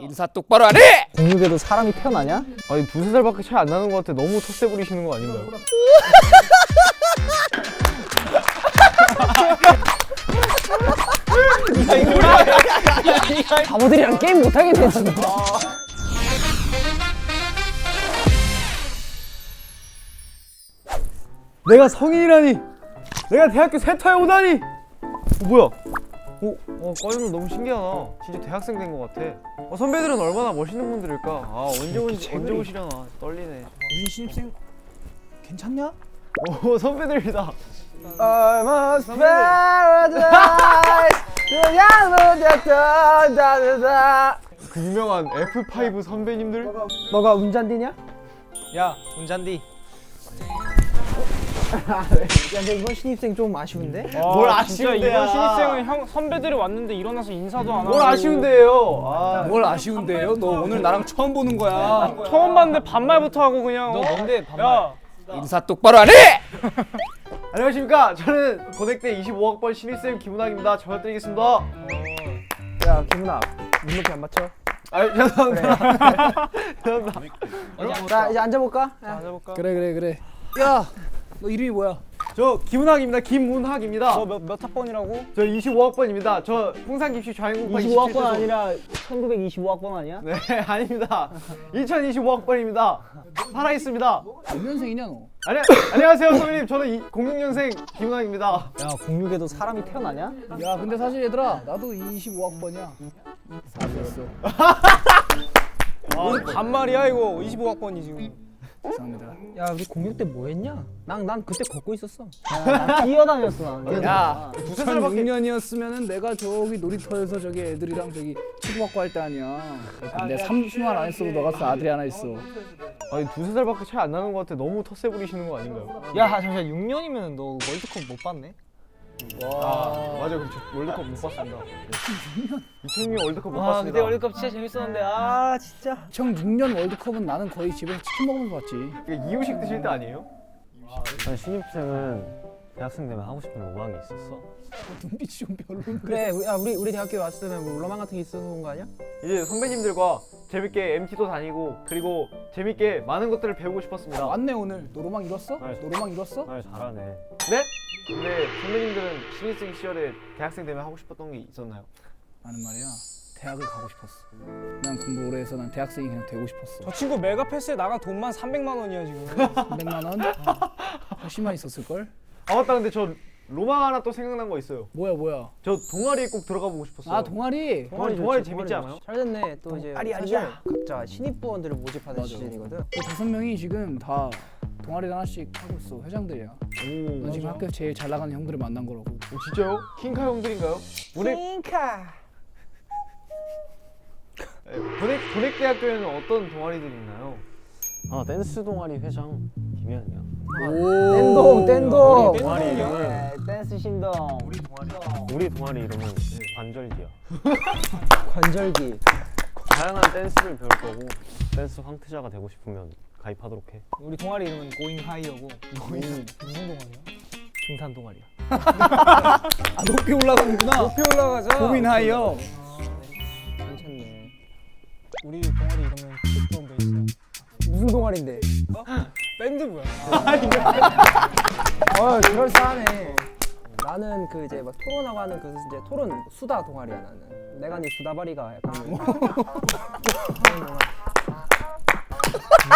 인사 똑바로 안 해! 공육에도 사람이 태어나냐? 아니 두세 살밖에 차이 안 나는 것 같아. 너무 텃세 부리시는 거 아닌가요? 바보들이랑 게임 못하겠네 진짜. 내가 성인이라니! 내가 대학교 세터에 오다니! 뭐야? 꺼이는 너무 신기하다. 진짜 대학생 된 것 같아. 선배들은 얼마나 멋있는 분들일까? 언제 오시려나 떨리네. 우리 신입생 괜찮냐? 오 선배들이다. Almost paradise. 그 유명한 F5 선배님들? 너가 운잔디냐? 야 운잔디. 야, 근데 이번 신입생 좀 아쉬운데? 뭘 아쉬운데요? 이번 신입생은 형 선배들이 왔는데 일어나서 인사도 안 하고. 뭘 아쉬운데요? 뭘 아쉬운데요? 너 오늘 나랑 처음 보는 거야. 처음 봤는데 반말부터 하고 그냥. 너 뭔데 반말? 야 인사 똑바로 안 해! 안녕하십니까. 저는 고백대 25학번 신입생 김은학입니다. 잘 부탁드리겠습니다. 야, 김은아, 눈높이 안 맞춰? 죄송합니다. 자, 이제 앉아볼까? 앉아볼까? 그래. 야, 너 이름이 뭐야? 저 김은학입니다. 김문학입니다. 너 몇 학번이라고? 저 25학번입니다. 저 풍산깁시 좌행공파 25학번 아니라 1925학번 아니야? 네, 아닙니다. 2025학번입니다. 살아있습니다. 몇 년생이냐 너? 안녕하세요 선배님. 저는 06년생 김은학입니다. 야, 공육에도 사람이 태어나냐? 야 근데 사실 얘들아 나도 25학번이야. 사실했어. 오늘 반말이야 이거 25학번이 지금. 죄송합니다. 야, 우리 공육 때 뭐 했냐? 난 그때 걷고 있었어. 난 뛰어다녔어. 난. 야, 두세 살밖에 2006년이었으면은 내가 저기 놀이터에서 저기 애들이랑 저기 치고받고 할 때 아니야. 근데 30만 안 했어도 너 같은 아들이 하나 있어. 아니 두세 살밖에 차이 안 나는 것 같아. 너무 텃세 부리시는 거 아닌가요? 야, 잠시만 6년이면 너 월드컵 못 봤네? 맞아요. 그럼 저 월드컵 못 봤습니다. 2006년 월드컵 못 와, 봤습니다. 그때 월드컵 진짜 재밌었는데. 아, 진짜. 2006년 월드컵은 나는 거의 집에서 치킨 먹으면서 봤지. 이게 이유식 드실 때 아니에요? 아니, 신입생은 대학생 되면 하고 싶은 로망이 있었어? 눈빛이 좀 별론데. 그래, 우리 대학교에 왔을 때는 뭐 로망 같은 게 있어서 온 거 아니야? 이제 선배님들과 재밌게 MT도 다니고 그리고 재밌게 많은 것들을 배우고 싶었습니다. 왔네 오늘. 너 로망 이뤘어? 네. 너 로망 이뤘어? 말 잘하네. 네? 근데 선배님들은 신입생 시절에 대학생 되면 하고 싶었던 게 있었나요? 나는 말이야 대학을 가고 싶었어. 난 공부 오래 해서 난 대학생이 그냥 되고 싶었어. 저 친구 메가패스에 나간 돈만 300만 원이야 지금. 300만 원? 훨씬만 있었을걸? 아 맞다. 근데 저 로망 하나 또 생각난 거 있어요. 뭐야? 저 동아리에 꼭 들어가 보고 싶었어요. 아 동아리? 동아리 재밌지 않아요? 잘 됐네. 또 이제 동아리 사실 아니야. 각자 신입부원들을 모집하는 맞아. 시즌이거든. 그 5명이 지금 다 동아리를 하나씩 하고 있어. 회장들이야. 너 지금 학교 제일 잘 나가는 형들을 만난 거라고. 진짜요? 킹카 형들인가요? 킹카. 보넥대학교에는 어떤 동아리들이 있나요? 아, 댄스 동아리 회장 김현이야. 댄동. 동아리 이름은 네, 댄스 신동. 우리 동아리 이름은 관절기야. 관절기. 다양한 댄스를 배울 거고 댄스 황태자가 되고 싶으면 가입하도록 해. 우리 동아리 이름은 고잉 하이어고. 무슨 동아리야? 등산 동아리야. 아 높이 올라가는구나. 높이 올라가자. 고민 하이어. 괜찮네. 우리 동아리 이름은 킥드럼 베이스야. 무슨 동아리인데? 밴드 뭐야? 그럴싸하네. 나는 그 이제 막 토론하고 하는 그 이제 토론 수다 동아리야 나는. 내가 이제 수다바리가 약간.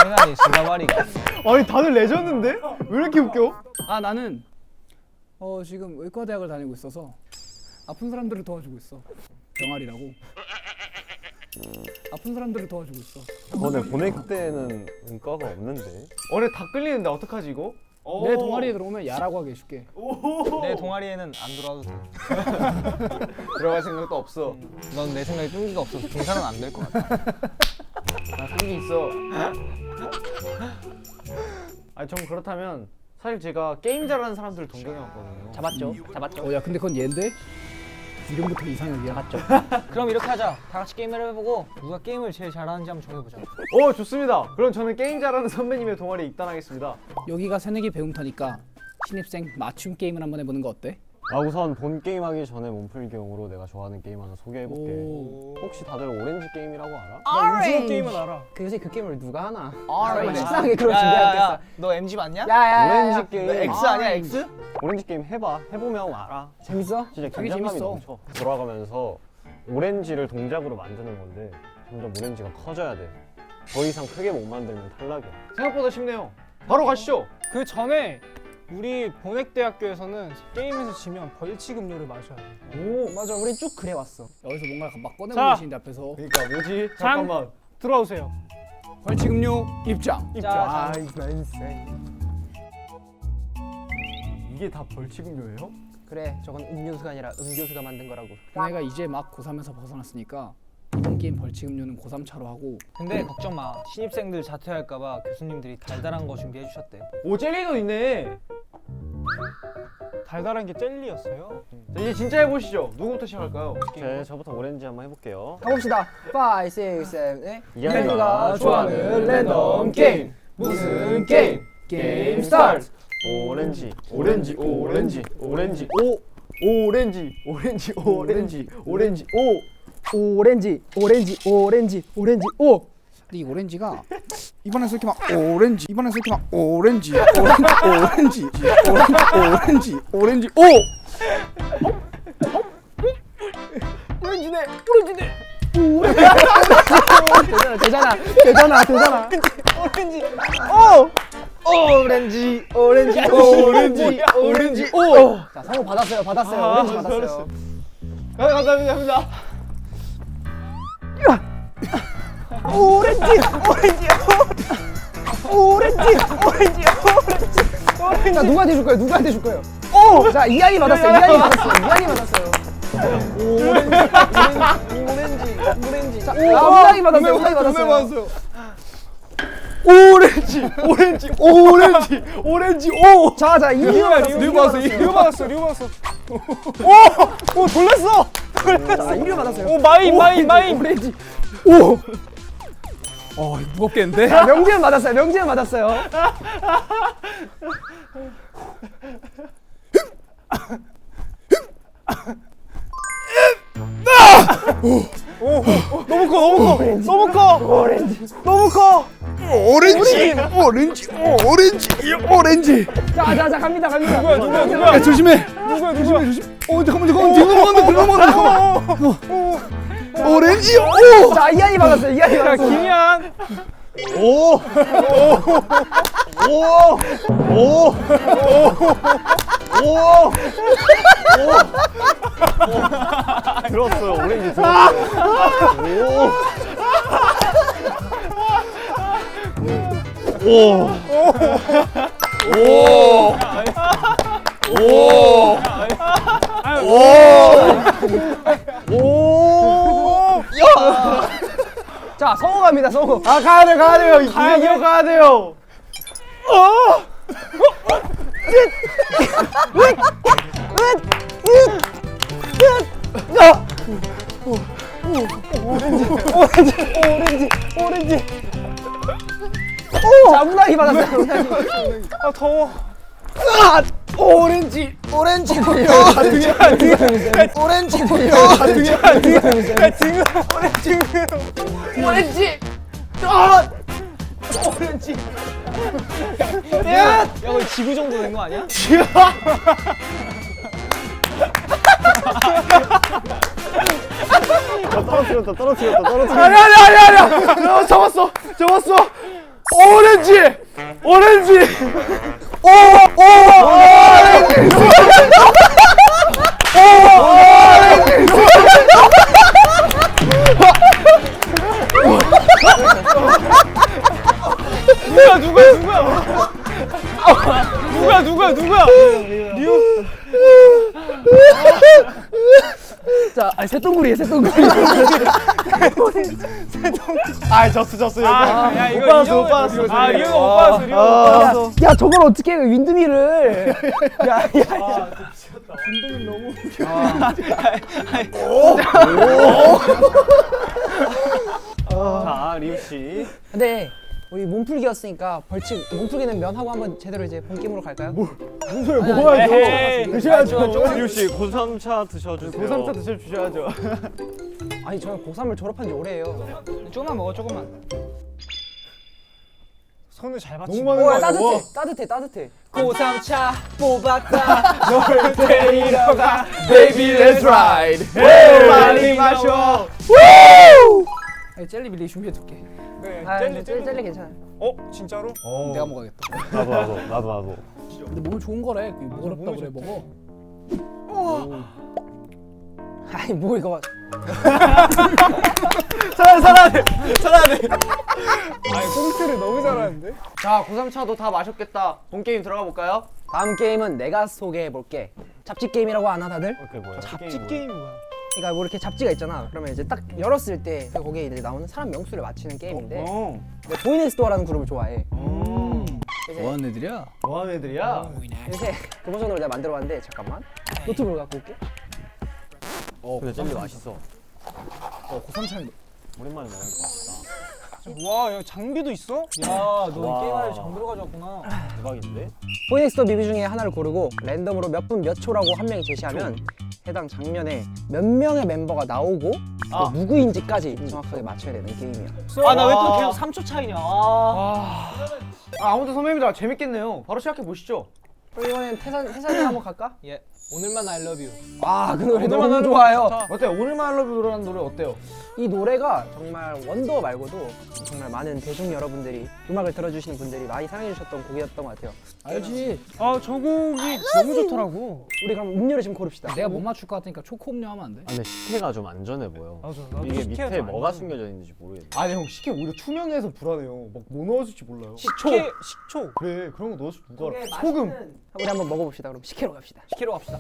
내가 이 수다바리가. 아니 다들 레전드인데? 왜 이렇게 웃겨? 아 나는 지금 의과대학을 다니고 있어서 아픈 사람들을 도와주고 있어. 병아리라고. 아픈 사람들을 도와주고 있어. 너네 보넥 때는 은과가 없는데? 어래 다 끌리는데 어떡하지 이거? 내 동아리에 들어오면 야라고 하게 해줄게. 내 동아리에는 안 들어와도 돼. 들어갈 생각도 없어. 넌 내 생각에 끈기가 없어서 등산은 안 될 것 같아. 나 끈기 있어. 아니 전 그렇다면 사실 제가 게임 잘하는 사람들을 동경해 왔거든요. 잡았죠. 야 근데 그건 얘인데? 이름부터 이상형이야. 맞죠. 그럼 이렇게 하자. 다 같이 게임을 해보고 누가 게임을 제일 잘하는지 한번 정해보자. 좋습니다. 그럼 저는 게임 잘하는 선배님의 동아리에 입단하겠습니다. 여기가 새내기 배움터니까 신입생 맞춤 게임을 한번 해보는 거 어때? 우선 본 게임 하기 전에 몸풀기용으로 내가 좋아하는 게임 하나 소개해볼게. 오. 혹시 다들 오렌지 게임이라고 알아? 나 오징어 게임은 알아. 요새 그 게임을 누가 하나? 오렌지. 식상하게 그걸 준비했겠어. 너 MG 맞냐? 야야야. 오렌지 게임. 너 X 아니야 X? 오렌지 게임 해봐. 해보면 알아. 재밌어? 진짜 되게 긴장감이 재밌어. 넘쳐. 돌아가면서 오렌지를 동작으로 만드는 건데 점점 오렌지가 커져야 돼. 더 이상 크게 못 만들면 탈락이야. 생각보다 쉽네요. 바로 가시죠. 그 전에 우리 본획대학교에서는 게임에서 지면 벌칙 음료를 마셔야 돼. 오 맞아 우리 쭉 그래 왔어. 여기서 뭔가 막 자. 꺼내보시는데 앞에서 그러니까 뭐지? 장. 잠깐만. 들어오세요. 벌칙 음료 입장. 자, 나이스. 이게 다 벌칙음료예요? 그래 저건 음료수가 아니라 음료수가 만든 거라고. 내가 이제 막 고3에서 벗어났으니까 이번 게임 벌칙 음료는 고3 차로 하고 근데 걱정 마. 신입생들 자퇴할까봐 교수님들이 달달한 거 준비해 주셨대. 오 젤리도 있네. 달달한 게 젤리였어요. 자, 이제 진짜 해보시죠. 누구부터 시작할까요? 저부터 오렌지 한번 해볼게요. 가봅시다. 5, 6, 7, 8. 이한이가 좋아하는 랜덤 게임. 무슨 게임? 게임 스타트. 오렌지, 오렌지, 오렌지, 오렌지, 오, 오렌지, 오렌지, 오렌지, 오렌지, 오. 오렌지, 오렌지, 오렌지, 오렌지, 오. 근데 이 오렌지가 입안에서 이렇게 막 오렌지 입안에서 이렇게 막 오렌지 오렌지 오렌지 오렌지 오 오렌지네, 오렌지네. 되잖아. 오렌지. 오렌지, 오렌지, 오. 자, 상호 받았어요. 오렌지 받았어요. 감사합니다. 자, 누구한테 줄 거예요? 오! 자, 이한이 받았어요. 오렌지. 자, 우당이 받았어요. 오렌지, 오. 자, 이한이 받았어요. 류 받았어. 오, 돌렸어. 자, 이류 받았어요. 오 마인. 오렌지. 무겁겠는데? 자, 명지는 받았어요. 너무 커. 오렌지 자, 갑니다. 누구야? 조심해 누구야? 잠깐만 뒤로 오렌지 오 자, 이한이 받았어요. 김희안. 들었어요. 오렌지 들었어요. 자, 성호 갑니다. 성호. 아, 가야 돼요. 이거 가야 돼요. 오렌지. 자, 우당이 받았어요. 아 더워. 오렌지 오렌지 야 거의 지구 정도 된 거 아니야? 떨어뜨렸다. 아니야 잡았어 오렌지 누구야? 자, 새똥구리에. 아, 졌어. 야 이거 못 받았어. 아 리오가 못 받았어. 리오가 못 받았어. 야, 저걸 어떻게 해? 윈드밀을. 야. 자, 리우 씨. 근데 우리 몸풀기였으니까 벌칙 몸풀기는 면하고 한번 제대로 이제 본 게임으로 갈까요? 에헤이. 드셔야죠. 지우 씨 고3차 드셔주세요. 고3차 드셔주셔야죠. 아니 저는 고3을 졸업한 지 오래예요. 조금만 먹어 조금만. 손을 잘 받치네. 너무 많은 거 오 아니야? 와. 따뜻해. 고3차 뽑았다. 너를 데리러 가. Baby, let's ride. 빨리 마셔. 젤리 밀리 준비해둘게. 그래. 아 젤리 젤리 괜찮아. 진짜로? 내가 먹어야겠다. 나도. 근데 몸에 좋은 거래. 그게 뭐 어렵다 그래 먹어. 아니 뭐 이거 막 살아야 돼. 아니 꽁트를 너무 잘하는데? 자, 고3차도 다 마셨겠다. 본 게임 들어가 볼까요? 다음 게임은 내가 소개해 볼게. 잡지 게임이라고 아나 다들? 그게 뭐야? 잡지 게임이 뭐야? 그러니까 뭐 이렇게 잡지가 있잖아. 그러면 이제 딱 열었을 때 거기에 이제 나오는 사람 명수를 맞히는 게임인데 내가 보이넥스도어라는 그룹을 좋아해. 이제 뭐 하는 애들이야? 뭐 하는 애들이야? 요새 그 버전으로 내가 만들어봤는데 잠깐만 노트북을 갖고 올게. 근데 젤리 맛있어. 고3차에 오랜만에 먹으니까 와, 야, 장비도 있어? 야, 와. 너 게임할 장비로 가져왔구나. 대박인데? 보이넥스도어 뮤비 중에 하나를 고르고 랜덤으로 몇 분 몇 초라고 한 명이 제시하면 해당 장면에 몇 명의 멤버가 나오고 또 누구인지까지 정확하게 맞춰야 되는 게임이야. 아, 나 왜 또 계속 3초 차이냐? 아무튼 선배님들 재밌겠네요. 바로 시작해 보시죠. 그럼 이번엔 태산이 한번 갈까? 예. 오늘만 I love you. 아 그 노래 오늘만 너무 I love you 좋아요. 좋다. 어때요? 오늘만 알러뷰 노래라는 노래 어때요? 이 노래가 정말 원더 말고도 정말 많은 대중 여러분들이 음악을 들어주시는 분들이 많이 사랑해주셨던 곡이었던 것 같아요. 알지? 아, 저 곡이 너무 좋더라고. 우리 그럼 음료를 지금 고릅시다. 내가 못 맞출 것 같으니까 초코 음료 하면 안 돼? 아, 근데 식혜가 좀 안전해 보여. 맞아, 나도 이게 식혜가 밑에 좀 뭐가 안전해. 숨겨져 있는지 모르겠네. 아니 형 식혜 오히려 투명해서 불안해요. 막 뭐 넣었을지 몰라요. 식초. 그래 그런 거 넣었을 줄 누가 알아? 소금. 우리 한번 먹어봅시다. 그럼 식혜로 갑시다. 식혜로 갑시다.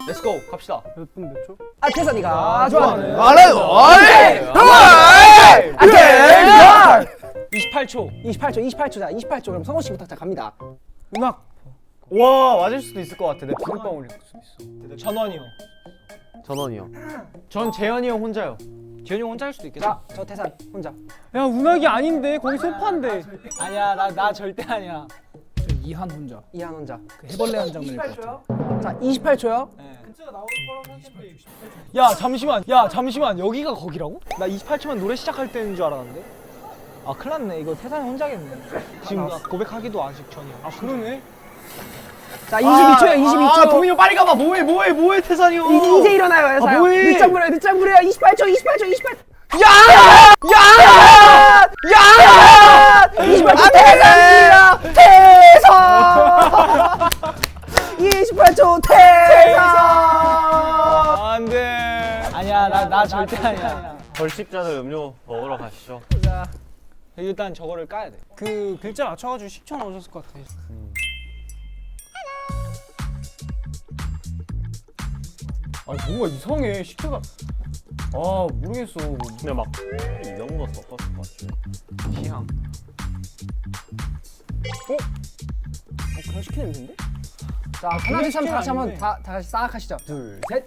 렛츠고 갑시다. 몇 분 몇 초? 아 태산이가 좋아하는 알아요. 28초. 28초. 28초. 그럼 성호 씨부터 자 갑니다. 음악. 와 맞을 수도 있을 것 같아. 내 비눗방울일 수도 있어. 전원이요. 전원이요. 전 재현이 형 혼자요. 기현이 형 혼자 할 수도 있겠다. 자, 저 태산 혼자. 야, 운학이 아닌데 거기 소파인데. 아니야, 나 절대 아니야. 저 이한 혼자. 이한 혼자. 그 해벌레 한 장면일 것 같아. 자, 28초요. 야, 잠시만. 여기가 거기라고? 나 28초만 노래 시작할 때인 줄 알았는데. 아, 큰일 났네. 이거 태산이 혼자겠네. 지금 나 고백하기도 아직 전이야. 아, 그러네. 자, 22초요. 22초. 아 동민이 형 빨리 가봐. 뭐해 태산이 형. 이제 일어나요, 회사요. 뭐해? 늦장 부려요. 28초. 28초 태산입니다. 태산. 28초 태산. 안 돼. 아니야, 나 절대 아니야. 벌칙자들 음료 먹으러 가시죠. 일단 저거를 까야 돼. 그 글자 맞춰가지고 10초 넣으셨을 것 같아. 아니 뭔가 이상해 식혜가. 아 모르겠어. 근데 막 이런 거 섞었을 것 같아. 비향. 그런 시키는 냄새인데? 자, 하나, 둘, 셋, 다 같이 한번 아닌데. 다 같이 싹 하시죠. 둘, 셋.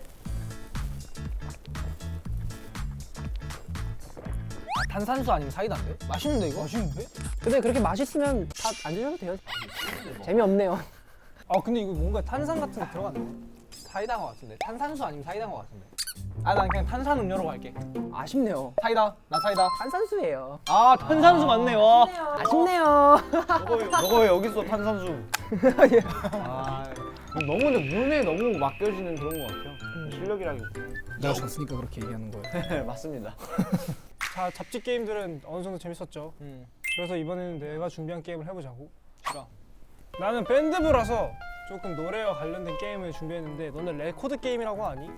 탄산수 아니면 사이다인데? 맛있는데 이거? 맛있는데? 근데 그렇게 맛있으면 다 안 드셔도 돼요. 재미없네요. 아, 근데 이거 뭔가 탄산 같은 거 들어갔네. 사이다인 것 같은데. 탄산수 아니면 사이다인 것 같은데. 아, 난 그냥 탄산 음료로 갈게. 아쉽네요. 사이다. 나 사이다. 탄산수예요. 아, 탄산수 맞네. 와. 아쉽네요. 너가 왜 여기 있어 탄산수. 아, 너무 근데 물에 너무 맡겨지는 그런 것 같아요. 실력이라기. 내가 졌으니까 그렇게 얘기하는 거야. 네 맞습니다. 자, 잡지 게임들은 어느 정도 재밌었죠. 그래서 이번에는 내가 준비한 게임을 해보자고. 싫어. 나는 밴드부라서 조금 노래와 관련된 게임을 준비했는데 너는 레코드 게임이라고 아니?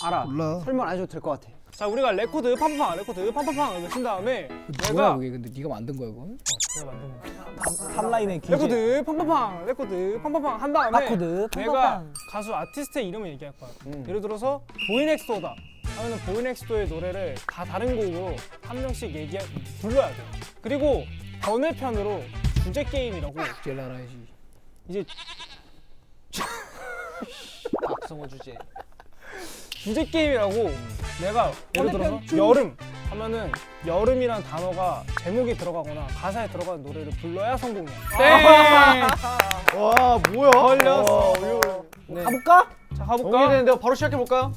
알아. 몰라. 설명 안 해줘도 될 것 같아. 자, 우리가 레코드 팡팡팡 이거 친 다음에 뭐야 내가 그게? 근데 네가 만든 거야 그건? 내가 만든 거. 탑라인의 기재. 레코드 팡팡팡 한 다음에 바코드 내가 팡팡팡. 가수 아티스트의 이름을 얘기할 거야. 예를 들어서 보이넥스도어다 하면은 보이넥스도어의 노래를 다 다른 곡으로 한 명씩 불러야 돼. 그리고 번외편으로 주제 게임이라고 제일 알아야지. 이제 박성호 주제. 주제 게임이라고 내가 예를 들어서 여름 하면은 여름이란 단어가 제목에 들어가거나 가사에 들어가는 노래를 불러야 성공이야. 와 뭐야? 걸렸어. 가볼까? 자 가볼까? 공개되는데요. 바로 시작해 볼까요?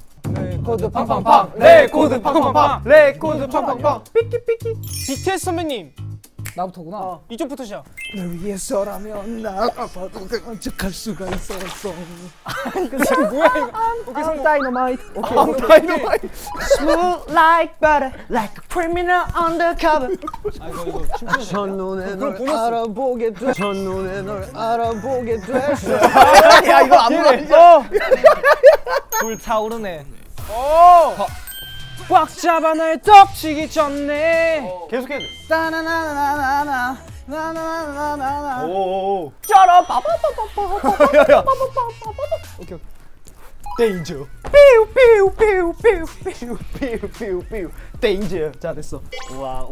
코드 팡팡팡. 레코드 팡팡팡. 레코드 팡팡팡. 삐끼삐끼. BTS 선배님 나부터구나. 이쪽부터 시작. 널 위해서라면 나 아파도 끔찍할 수가 있었어. 뭐야 이거? 오케이 성공. 다이너마이트. 다이너마이트. Smooth like butter, like a criminal undercover. 아 이거 춤추는 첫눈에 널 알아보게 돼. 첫눈에 널 알아보게 됐어. 야 이거 안 맞아. 불타오르네. 꽉 잡아 날 떡치기 전에. 계속해. 따나나나나나 나나나나나. 오. 쩔어. 야야. 오케이. 데인저. 삐우. 데인저. 자 됐어. 우와.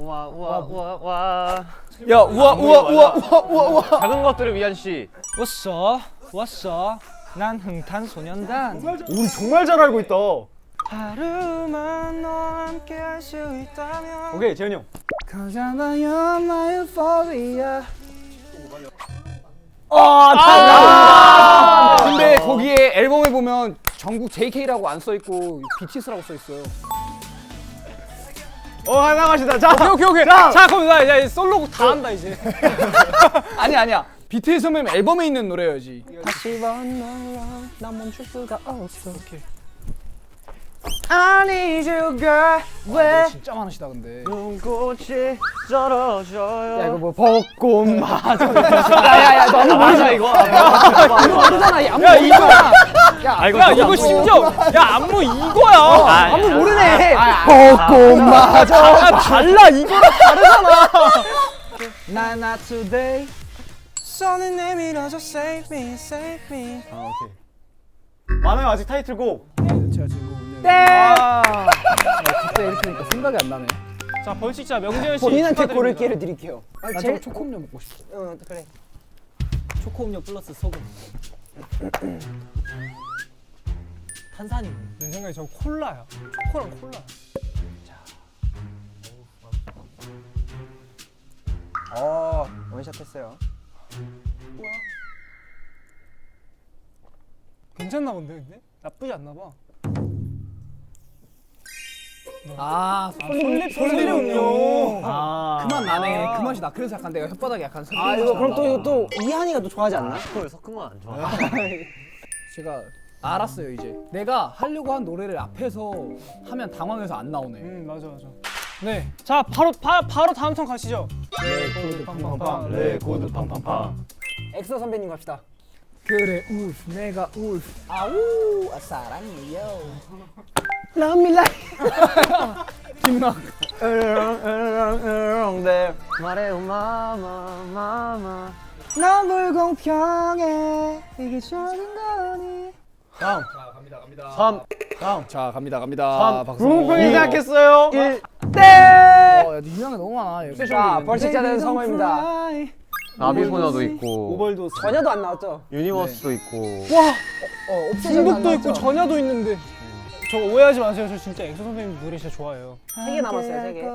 야 우와. 작은 것들을 위한 시. 왔어. 난 흥탄소년단. 우리 정말 잘 알고 있다. 하루만 너와 함께 할 수 있다면. 오케이 재현이 형. Cause you're my euphoria. 근데 거기에 앨범에 보면 전국 JK라고 안 써있고 BTS라고 써있어요. 하나 마시다. 자. 오케이. 자 그럼 나 이제 솔로곡 다 한다 이제. 아니야. BTS 선배님 앨범에 있는 노래여지. 다시 만나라. 난 멈출 수가 없어. 오케이. I need you, girl. 왜? 진짜 많으시다 근데. 눈꽃이 떨어져요. 야 이거 뭐 벚꽃 맞아. 야야야 너무 모르잖아 이거. 이거 모르잖아. 야 이거야. 야 이거 심지어 야 안무 이거야. 안무 모르네. 벚꽃 맞아. 야 달라 이거랑 다르잖아. Not today. 손을 내밀어줘, save me. 아 오케이. 많아요 아직 타이틀곡. 제가 지금 땡. 그때 이렇게 하니까 생각이 안 나네. 자 벌칙자 명재현 씨 본인한테 축하드립니다. 고를 기회를 드릴게요. 나 저거 초코음료 먹고 싶어. 그래. 초코음료 플러스 소금. 탄산이. 내 생각에 저 콜라야. 초코랑 콜라. 원샷 했어요. 괜찮나 본데 근데? 나쁘지 않나 봐. 솔잎 음료. 아. 그만 나네. 그 맛이 나. 그래서 약간 내가 혓바닥이 약간 아 이거 그럼 또 이한이가 또 좋아하지 않나? 그걸 섞은 건 안 좋아. 제가 알았어요 이제. 내가 하려고 한 노래를 앞에서 하면 당황해서 안 나오네. 맞아. 네. 자 바로 다음 턴 가시죠. 레코드 팡팡팡. 엑소 선배님 갑시다. 그래 울프 내가 울프. 아우 사랑해요. Love me like. 김막. 네. 말해요 마마. 넌 불공평해. 이게 좋은 거니. 다음. 자 갑니다. 박수. 불공평이 생각했어요. 1. 땡. 야, 유명한 너무 많아. 얘. 자 벌칙자는 성호입니다. 나비소녀도 있고 오벌도스. 전혀도 안 나왔죠? 유니버스도 있고. 중독도 있고 전야도 있는데. 저 오해하지 마세요. 저 진짜 엑소 선배님 노래 진짜 좋아해요. 3개 남았어요, 3개.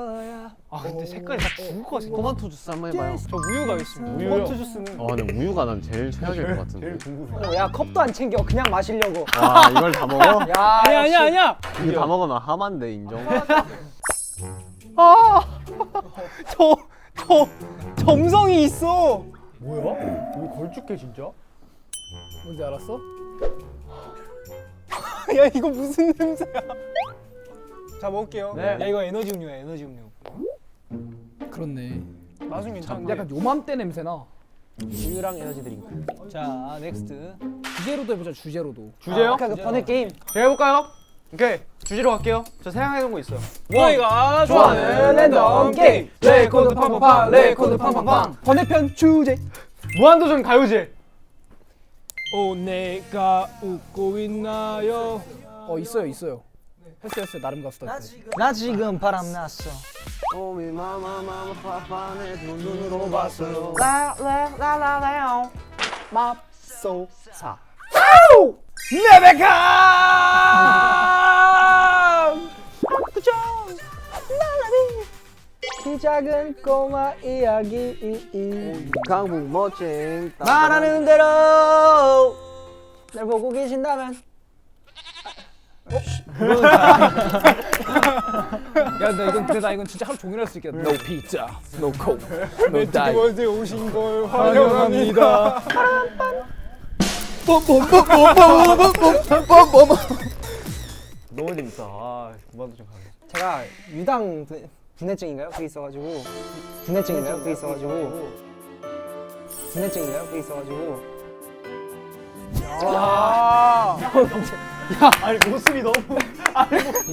아 근데 색깔이 다 죽을 것 같아. 토마토 주스 한번 해봐요. 저 우유 가겠습니다. 우유요? 토마토 주스는 근데 우유가 난 제일 최악일 것 같은데. 야 컵도 안 챙겨. 그냥 마시려고. 와 이걸 다 먹어? 야 아니야. 이거 다 먹으면 하만데 인정. 저 점성이 있어. 뭐야? 이거 걸쭉해 진짜? 뭔지 알았어? 야 이거 무슨 냄새야? 자 먹을게요. 네. 야 이거 에너지 음료야 에너지 음료. 그렇네. 맛은 괜찮은데. 약간 요맘때 냄새나. 우유랑 에너지 드링크. 자, 넥스트. 주제로도 해보자. 주제로도. 주제요? 아까 그 번외 게임. 제가 해볼까요? 오케이 주제로 갈게요. 저 생각해놓은 거 있어요. 저희가 좋아하는 랜덤 게임. 레코드 팡팡팡. 레코드 팡팡팡. 번외편 주제. 무한도전 가요제. 내가 웃고 있나요? 있어요. 했어요. 나름 가수다. 나 지금 바람 났어. 오미 마마 파파 내 눈으로 봤어요. 라라라라라. 맙소사. 레베카. 그죠? 이 작은 꼬마 이야기 강북 멋쟁 말하는 대로 날 보고 계신다면 야, 나 이건 진짜 하루 종일 할 수 있겠다. No pizza, no coke, no diet. 월드에 오신 걸 환영합니다. 너무 재밌다. 아 그만도 좀 가네. 제가 유당 분해증인가요? 그게 있어가지고 분해증인가요? 그게 있어가지고 아니 모습이 너무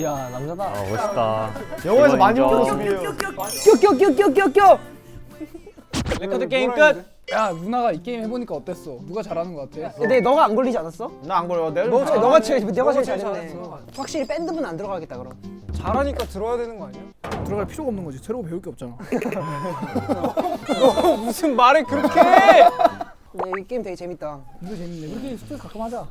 야 남자다. 아 멋있다. 영화에서 이건 많이 인정. 본 모습이에요. 껴 레코드 게임 끝. 야, 누나가 이 게임 해보니까 어땠어? 누가 잘하는 것 같아? 근데 너가 안 걸리지 않았어? 나 안 걸려. 내가 너가 제일 제일 잘했네. 잘했어. 확실히 밴드부는 안 들어가겠다 그럼. 잘하니까 들어야 되는 거 아니야? 들어갈 필요가 없는 거지. 새로 배울 게 없잖아. 너 무슨 말을 그렇게 해? 근데 이 게임 되게 재밌다. 이거 재밌네. 우리 스트레스 가끔 하자.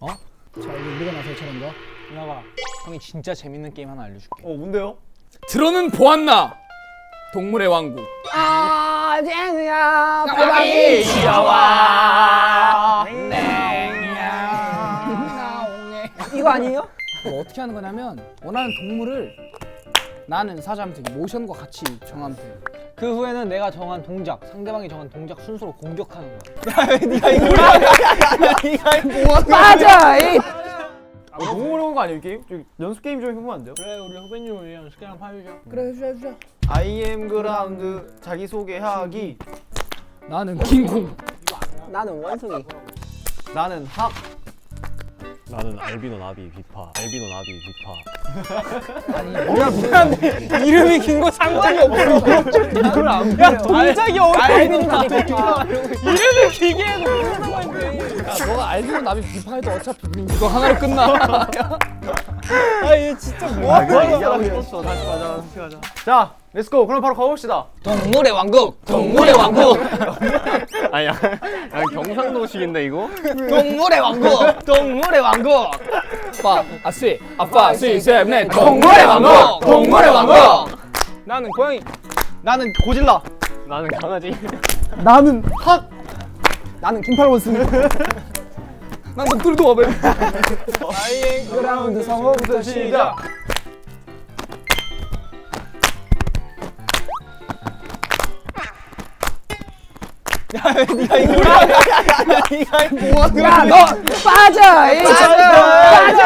어? 자, 이제 우리가 나설 차례인가? 누나가 형이 진짜 재밌는 게임 하나 알려줄게. 뭔데요? 들어는 보았나? 동물의 왕국. 아, 쟁이야. 바닥이 귀여워. 이거 아니에요? 뭐 어떻게 하는 거냐면 원하는 동물을 나는 사자한테 모션과 같이 정하면 돼. 그 후에는 내가 정한 동작, 상대방이 정한 동작 순서로 공격하는 거야. 맞아. 이 너무 어려운 거 아니에요 이 게임? 좀 연습 게임 좀 해보면 안 돼요? 그래 우리 후배님을 위한 스킬 한번 해주자. 그래, 해주자. I am 그라운드 자기소개하기. 나는 킹콩. 나는 원숭이. 나는 학. 나는 알비노 나비 비파. 알비노 나비 비파. 이름이 긴 거 상관이 없어. 이걸 안 야 동작이 알비노 어려워. 나비 비파. 이름을 길게 해도 모르는 건데. 야, 너가 알비노 나비 비파해도 어차피 이거 하나로 끝나. 아얘 진짜 아 뭐하는 그래 거야? 이해하고 싶었어. 다시 가자. 자, 렛츠고. 그럼 바로 가봅시다. 동물의 왕국, 동물의 왕국, 아니 경상도식인데 이거? 동물의 왕국, 동물의 왕국. 아빠, 셋, 동물의 왕국, 동물의 왕국. 나는 고양이. 나는 고질라. 나는 강아지. 나는 학. 나는 긴팔 원숭이. 난 독들도 와봐. 아이행 그라운드 성호부터 시작. 야, 너 빠져. 빠져.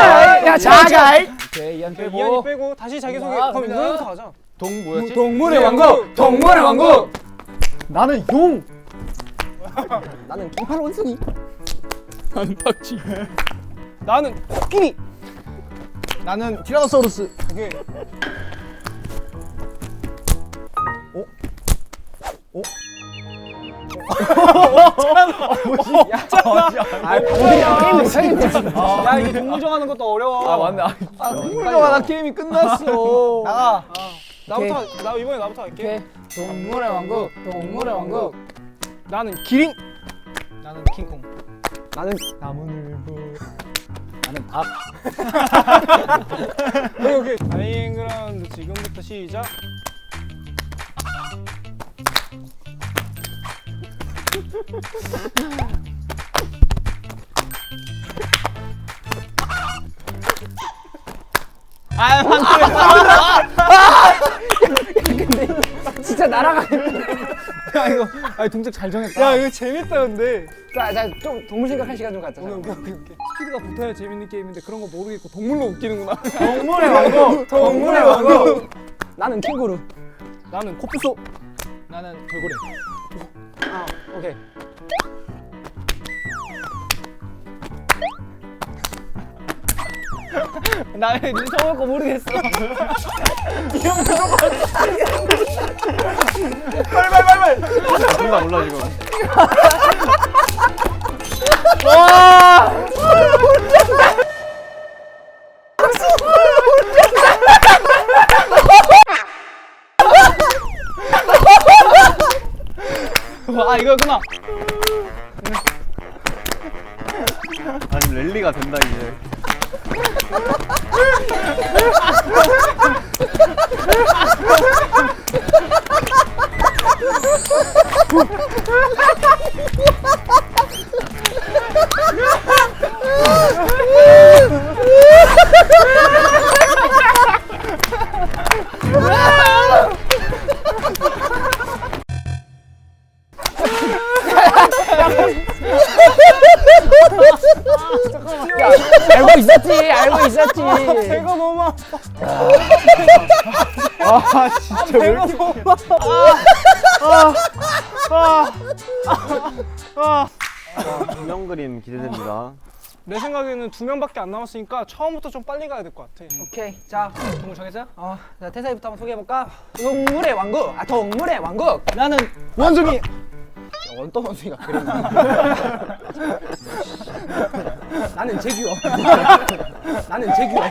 야, 자가. 오케이, 이한 이한이 빼고. 빼고 다시 자기 소개. 아, 그럼 그냥. 이거부터 하자. 동 뭐였지? 동물의 왕국, 동물의 왕국. 나는 용. 나는 긴팔 원숭이. 나는 박쥐. 나는 코끼리. 나는 티라노사우루스. 오케이. 야 이게 동물 정하는 것도 어려워. 아, 맞네. 동물정아 나 게임이 끝났어. 나가. 나부터 나 이번에 나부터 할게. 오케이. 동물의 왕국, 동물의 왕국. 나는 기린. 나는 킹콩. 나는 나는 닭. 오케이. 아이앵그라운드 지금부터 시작. 진짜 날아가네. 야 이거 아니 동작 잘 정했다. 야 이거 재밌다 근데. 자, 좀 동물 생각할 시간 좀 갖자. 오케이. 스피드가 붙어야 재밌는 게임인데 그런 거 모르겠고 동물로 웃기는구나. 동물의 왕국. 동물의 왕국. 나는 캥거루. 나는 코뿔소. 나는 돌고래. 아, 오케이. 나 눈썹 볼거 모르겠어. 몰라 몰라 지금. 아 이거구나. 아니 랠리가 된다 이제. 알고 있었지, 알고 있었지. 배가 너무 아파. 아 진짜 왜 이렇게 분명 그림 기대됩니다. 내 생각에는 2명밖에 안 남았으니까 처음부터 좀 빨리 가야 될 것 같아. 오케이, 자 동물 정했어요? 자 태사이부터 한번 소개해볼까? 동물의 왕국, 동물의 왕국. 나는 원숭이. 어떤 원숭이가 그래? 나는 재규어. 나는 재규어.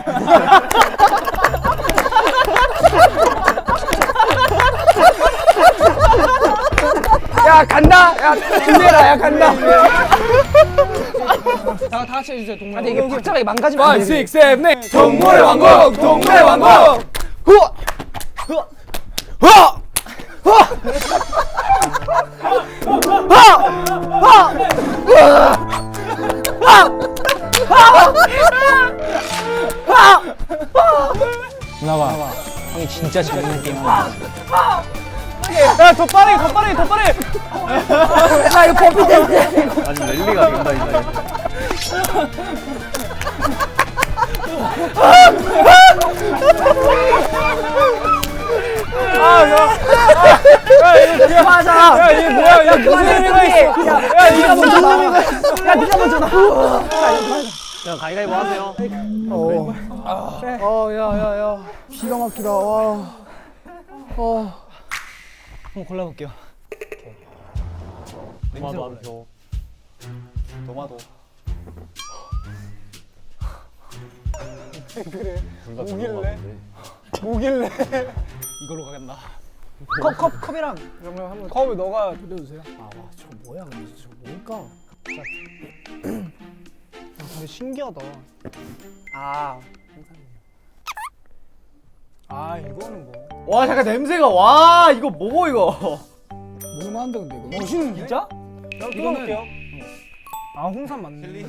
야 간다. 야 준비해라. 야 간다. 다 같이 해주세요. 동물. 근데 이게 박자가 망가지면 안 돼. 5, 6, 7, 8 동물의 왕국, 동물의 왕국. 후아, 후아, 후아, 누나가 형이 진짜 재밌는 게임 하나. 야더 빠르게 더 빠르게 더 빠르게. 나 이거 버피 됐어. 아니 랠리가 된다 이제. 맞아. 야 이게 뭐야? 야 무슨 의미가 있어? 야 네가 먼저 나와. 야 네가 먼저 나와. 그냥 가위가위보 하세요. 야야야 기가 막히다. 와. 한번 골라볼게요. 도마도 한 표. 도마도. 그래. 둘다 뭐길래? 뭐길래? 이걸로 가겠나? 컵이랑 그러면 한번 컵을 너가 빌려주세요. 아, 와, 저거 뭐야? 근데 저거 뭘까? 근데 신기하다. 아 아 이거는 뭐? 와 잠깐 냄새가 와 이거 뭐고 이거? 먹을만한데 근데 이거. 멋있는데? 진짜? 나 뜯어볼게요. 아 홍삼 맞네.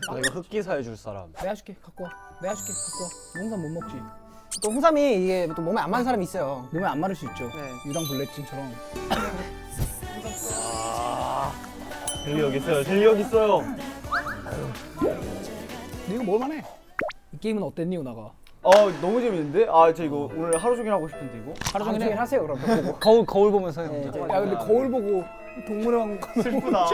아 이거 흑기사 해줄 사람. 내가 줄게. 갖고 와. 내가 줄게. 갖고 와. 농산 못 먹지. 또 홍삼이 이게 또 몸에 안 맞는 사람이 있어요. 몸에 안 마를 수 있죠. 네. 유당 불내증처럼. 젤리 여기 있어요. 젤리 여기 있어요. 근데 이거 먹을만해. 이 게임은 어땠니, 우나가? 너무 재밌는데? 아 저 이거 오늘 하루 종일 하고 싶은데 이거? 하루 종일 하세요 그럼. 거울 보면서 해요. 네, 야, 근데 거울 보고 동물의 왕국 슬프다.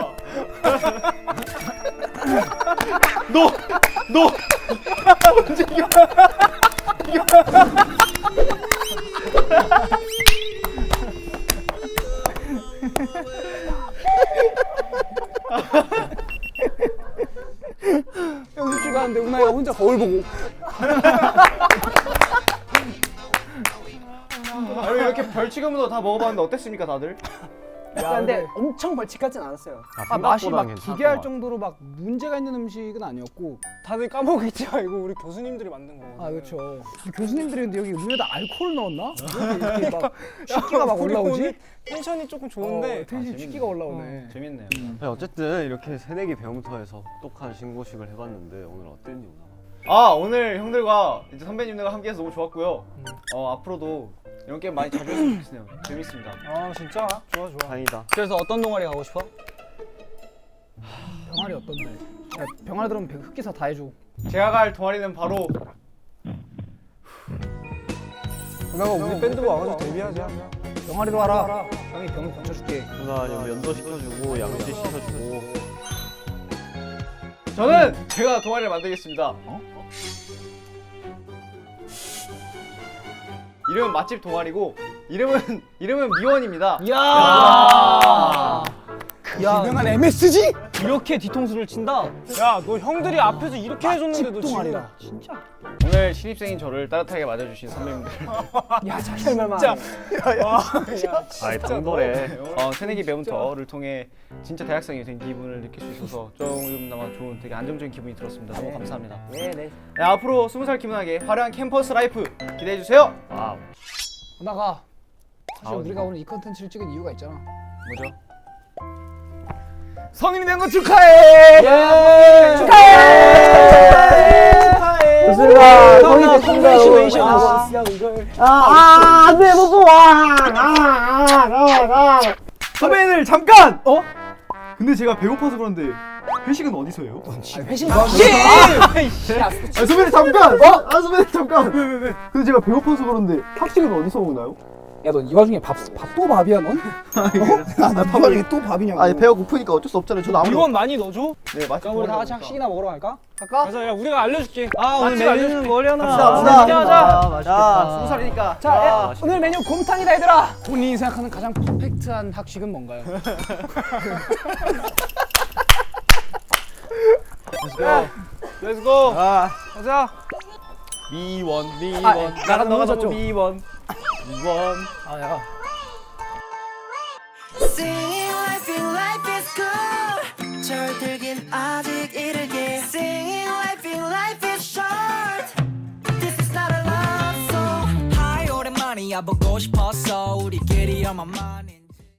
연습주가 하는데 우나가 혼자 거울 보고. 아니 이렇게 벌칙으로 다 먹어봤는데 어땠습니까 다들? 근데 엄청 벌칙하진 않았어요. 맛이 막 괜찮을 기괴할 것 같아. 정도로 막 문제가 있는 음식은 아니었고. 다들 까먹겠지. 이거 우리 교수님들이 만든 거. 아, 그렇죠. 교수님들이 근데 여기 음료에다 알코올 넣었나? 왜 이렇게 막 식기가 막 우리 올라오지? 오늘 텐션이 조금 좋은데. 텐션 식기가 올라오네. 재밌네요. 네, 어쨌든 이렇게 새내기 배움터 해서 똑똑한 신고식을 해봤는데 오늘 어땠니 오나? 아 오늘 형들과 이제 선배님들과 함께해서 너무 좋았고요. 앞으로도 이런 게임 많이 자주 했으면 좋겠네요. 재밌습니다. 아 진짜 좋아 좋아. 다행이다. 그래서 어떤 동아리 가고 싶어? 병아리 어떤데? 야, 병아리 들으면 흑기사 다 해줘. 제가 갈 동아리는 바로 누나가 우리 밴드 와가지고 데뷔하자. 병아리로 와라. 형이 병을 고쳐줄게. 누나 여기 면도 시켜주고 양치 시켜주고. 저는 제가 동아리를 만들겠습니다. 이름은 맛집 동아리고 이름은 미원입니다. 이야. 유명한 MSG? 이렇게 뒤통수를 친다. 야 너 형들이 앞에서 이렇게 해줬는데 너 동아리라. 지금 진짜? 오늘 신입생인 저를 따뜻하게 맞아주신 선배님들. 야, 자기 진짜. 아이 당돌해. 새내기 배움터를 통해 진짜 대학생이 된 기분을 느낄 수 있어서 조금나마 좋은 되게 안정적인 기분이 들었습니다. 너무 감사합니다. 네. 네, 앞으로 20살 기분하게 화려한 캠퍼스 라이프 기대해 주세요. 와우. 나가. 사실 아, 우리가 오늘 이 컨텐츠를 찍은 이유가 있잖아. 뭐죠? 성인이 된 거 축하해. 축하해. 좋습니다. 성인의 컨그레이션. 안돼 못 봐. 선배님들 잠깐! 근데 제가 배고파서 그런데 회식은 어디서 해요? 회식 선배님 잠깐! 선배님 잠깐! 왜? 근데 제가 배고파서 그런데 학식은 어디서 오나요? 야, 넌 이 와중에 밥또 밥이야, 넌? 나밥 와중에 또 밥이냐고. 아니 배가 고프니까 어쩔 수 없잖아요. 저도 아무도 이건 많이 넣어줘? 네 맛있게 그럼 우리 다 같이 학식이나 먹으러 갈까? 맞아, 야 우리가 알려줄게. 오늘 메뉴는 뭐려나? 자 20살이니까 자, 오늘 메뉴 곰탕이다, 얘들아. 본인이 생각하는 가장 퍼펙트한 학식은 뭔가요? 렛츠고. 가자 미원 나랑 너가 졌죠? 미원 아, 야. Singing life is good 절들긴 아직 이르게 Singing life is short This is not a love song Hi 오랜만이야 보고 싶었어 우리끼리 on my mind